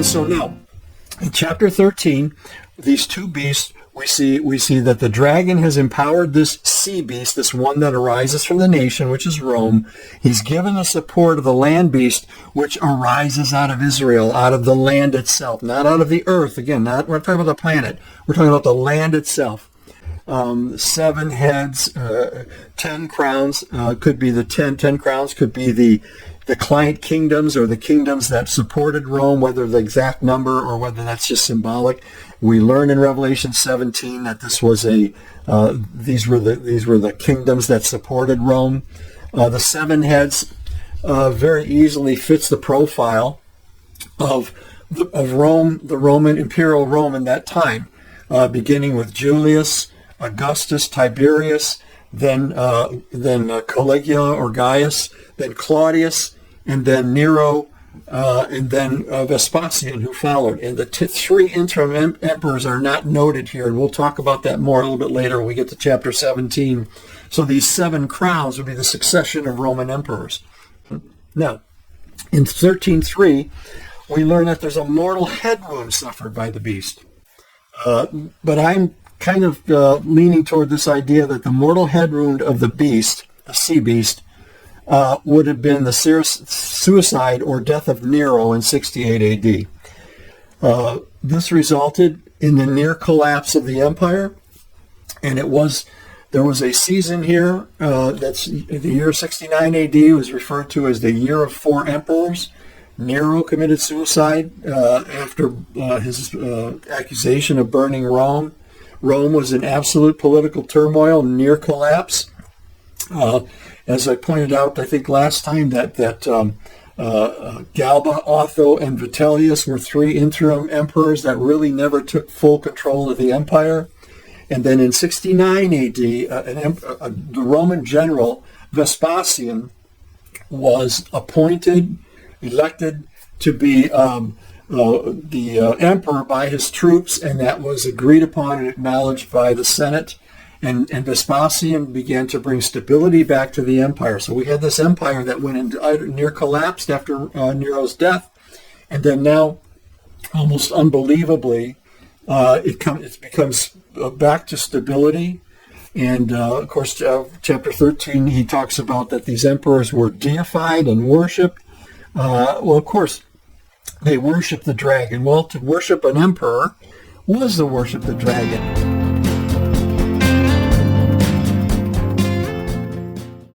So now, in chapter 13, these two beasts, we see that the dragon has empowered this sea beast, this one that arises from the nation, which is Rome. He's given the support of the land beast, which arises out of Israel, out of the land itself, not out of the earth. Again, we're not talking about the planet. We're talking about the land itself. 7 heads, 10 crowns, could be the 10 crowns, could be the client kingdoms or the kingdoms that supported Rome, whether the exact number or whether that's just symbolic. We learn in Revelation 17 that this was these were the kingdoms that supported Rome. The 7 heads very easily fits the profile of Rome, the Roman imperial Rome in that time, beginning with Julius, Augustus, Tiberius, then Caligula or Gaius, then Claudius, and then Nero, and then Vespasian, who followed. And the 3 interim emperors are not noted here, and we'll talk about that more a little bit later when we get to chapter 17. So these 7 crowns would be the succession of Roman emperors. Now, in 13:3, we learn that there's a mortal head wound suffered by the beast. But I'm kind of leaning toward this idea that the mortal head wound of the beast, the sea beast, would have been the suicide or death of Nero in 68 AD. This resulted in the near collapse of the empire, and there was a season here that's the year 69 AD was referred to as the year of 4 emperors. Nero committed suicide after his accusation of burning Rome. Rome was in absolute political turmoil, near collapse. As I pointed out, I think last time that Galba, Otho, and Vitellius were 3 interim emperors that really never took full control of the empire. And then in 69 AD, the Roman general Vespasian was elected to be the emperor by his troops, and that was agreed upon and acknowledged by the Senate. And Vespasian began to bring stability back to the empire. So we had this empire that went into near collapsed after Nero's death, and then now, almost unbelievably, it becomes back to stability. And of course, chapter 13, he talks about that these emperors were deified and worshipped. Well, of course, they worship the dragon. Well, to worship an emperor was to worship the dragon.